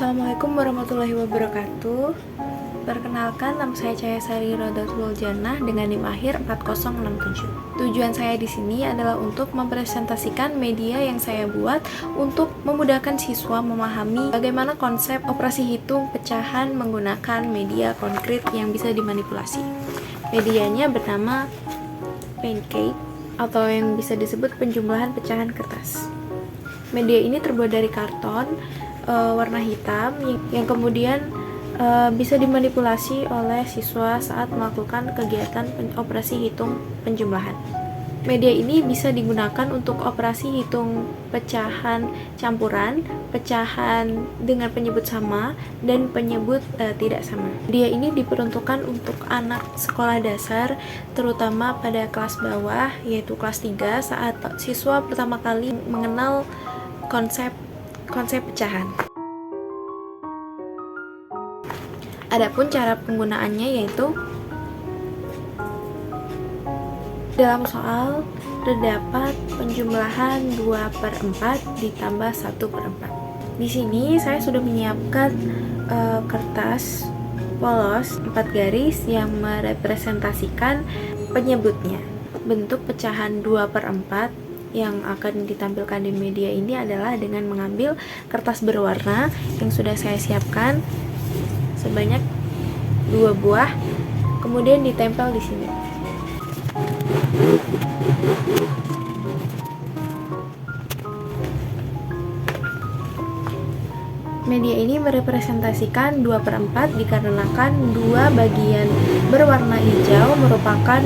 Assalamualaikum warahmatullahi wabarakatuh. Perkenalkan, nama saya Cahayasari Rodatul Jannah dengan NIM akhir 4067. Tujuan saya di sini adalah untuk mempresentasikan media yang saya buat untuk memudahkan siswa memahami bagaimana konsep operasi hitung pecahan menggunakan media konkret yang bisa dimanipulasi. Medianya bernama pancake atau yang bisa disebut penjumlahan pecahan kertas. Media ini terbuat dari karton warna hitam yang kemudian bisa dimanipulasi oleh siswa saat melakukan kegiatan operasi hitung penjumlahan. Media ini bisa digunakan untuk operasi hitung pecahan campuran, pecahan dengan penyebut sama, dan penyebut tidak sama. Media ini diperuntukkan untuk anak sekolah dasar, terutama pada kelas bawah, yaitu kelas 3, saat siswa pertama kali mengenal konsep pecahan. Adapun cara penggunaannya yaitu dalam soal terdapat penjumlahan 2/4 ditambah 1/4. Di sini saya sudah menyiapkan kertas polos 4 garis yang merepresentasikan penyebutnya. Bentuk pecahan 2/4 yang akan ditampilkan di media ini adalah dengan mengambil kertas berwarna yang sudah saya siapkan sebanyak 2 buah, kemudian ditempel di sini. Media ini merepresentasikan 2/4 dikarenakan 2 bagian berwarna hijau merupakan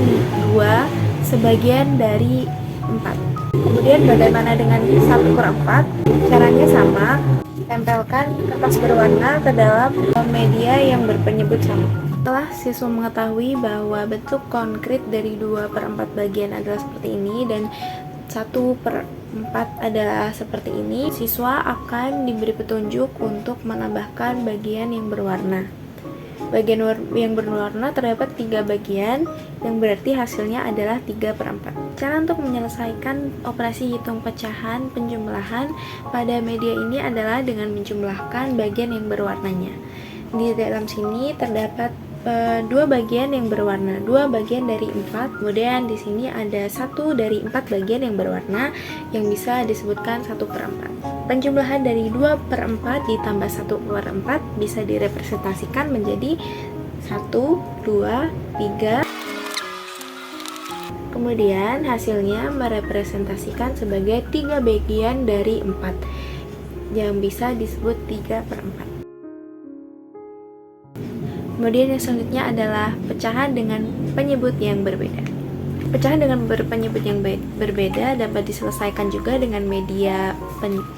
2 sebagian dari 4. Kemudian bagaimana dengan 1/4? Caranya sama, tempelkan kertas berwarna ke dalam media yang berpenyebut sama. Setelah siswa mengetahui bahwa bentuk konkret dari 2/4 bagian adalah seperti ini dan 1/4 adalah seperti ini, siswa akan diberi petunjuk untuk menambahkan bagian yang berwarna. Bagian yang berwarna terdapat 3 bagian, yang berarti hasilnya adalah 3/4. Cara untuk menyelesaikan operasi hitung pecahan penjumlahan pada media ini adalah dengan menjumlahkan bagian yang berwarnanya. Di dalam sini terdapat 2 bagian yang berwarna, 2 bagian dari 4, kemudian di sini ada 1 dari 4 bagian yang berwarna yang bisa disebutkan 1/4. Penjumlahan dari 2/4 ditambah 1/4 bisa direpresentasikan menjadi 1, 2, 3. Kemudian hasilnya merepresentasikan sebagai 3 bagian dari 4 yang bisa disebut 3/4. Kemudian yang selanjutnya adalah pecahan dengan penyebut yang berbeda. Pecahan dengan penyebut yang berbeda dapat diselesaikan juga dengan media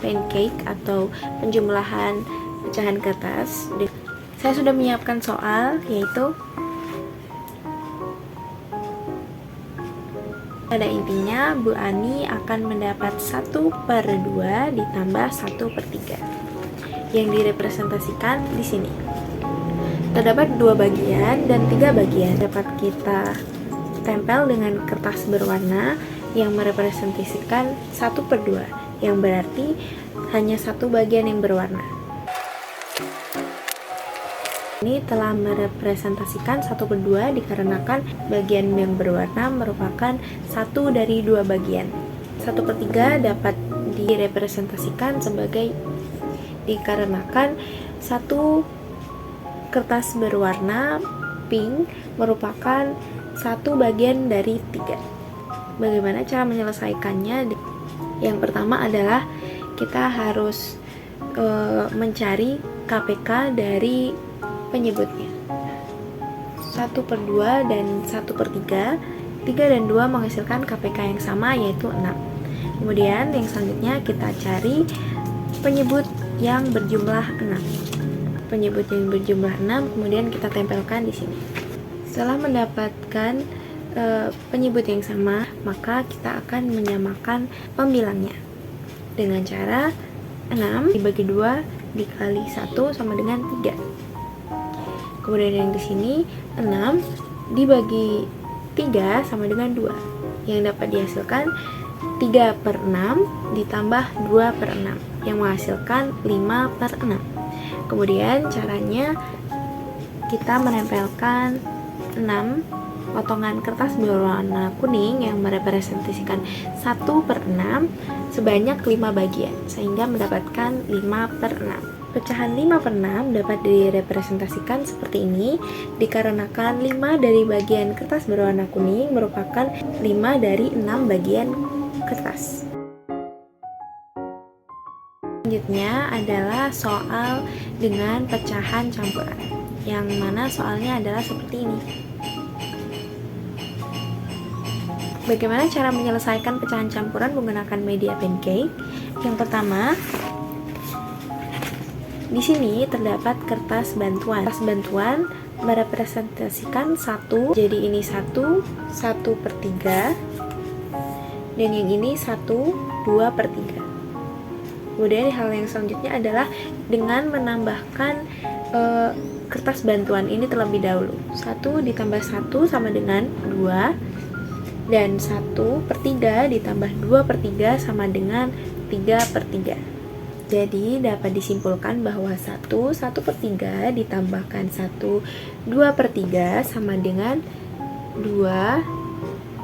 pancake atau penjumlahan pecahan kertas. Saya sudah menyiapkan soal, yaitu pada intinya Bu Ani akan mendapat 1/2 ditambah 1/3 yang direpresentasikan di sini. Terdapat 2 bagian dan 3 bagian dapat kita tempel dengan kertas berwarna yang merepresentasikan 1/2, yang berarti hanya 1 bagian yang berwarna. Ini telah merepresentasikan 1/2 dikarenakan bagian yang berwarna merupakan 1 dari 2 bagian. 1/3 dapat direpresentasikan sebagai dikarenakan 1 kertas berwarna pink merupakan 1 bagian dari 3. Bagaimana cara menyelesaikannya? Yang pertama adalah kita harus mencari KPK dari penyebutnya. 1/2 dan 1/3, 3 dan 2 menghasilkan KPK yang sama, yaitu 6. Kemudian yang selanjutnya kita cari penyebut yang berjumlah 6. Penyebut yang berjumlah 6 kemudian kita tempelkan di sini. Setelah mendapatkan penyebut yang sama, maka kita akan menyamakan pembilangnya dengan cara 6 dibagi 2 dikali 1 sama dengan 3. Kemudian yang di sini 6 dibagi 3 sama dengan 2, yang dapat dihasilkan 3/6 ditambah 2/6 yang menghasilkan 5/6. Kemudian caranya kita menempelkan 6 potongan kertas berwarna kuning yang merepresentasikan 1/6 sebanyak 5 bagian, sehingga mendapatkan 5/6. Pecahan 5/6 dapat direpresentasikan seperti ini dikarenakan 5 dari bagian kertas berwarna kuning merupakan 5 dari 6 bagian kertas. Selanjutnya adalah soal dengan pecahan campuran, yang mana soalnya adalah seperti ini. Bagaimana cara menyelesaikan pecahan campuran menggunakan media pancake? Yang pertama, di sini terdapat kertas bantuan. Kertas bantuan merepresentasikan 1, jadi ini 1/3, dan yang ini 2/3. Kemudian hal yang selanjutnya adalah dengan menambahkan kertas bantuan ini terlebih dahulu. 1 ditambah 1 sama dengan 2, dan 1/3 ditambah 2/3 sama dengan 3/3. Jadi dapat disimpulkan bahwa 1/3 ditambahkan 2/3 sama dengan 2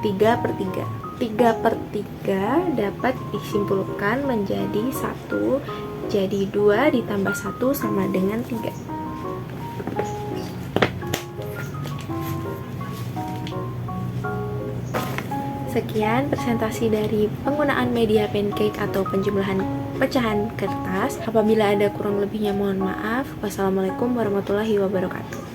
3/3. 3/3 dapat disimpulkan menjadi 1, jadi 2 ditambah 1 sama dengan 3. Sekian presentasi dari penggunaan media pancake atau penjumlahan pecahan kertas. Apabila ada kurang lebihnya mohon maaf. Wassalamualaikum warahmatullahi wabarakatuh.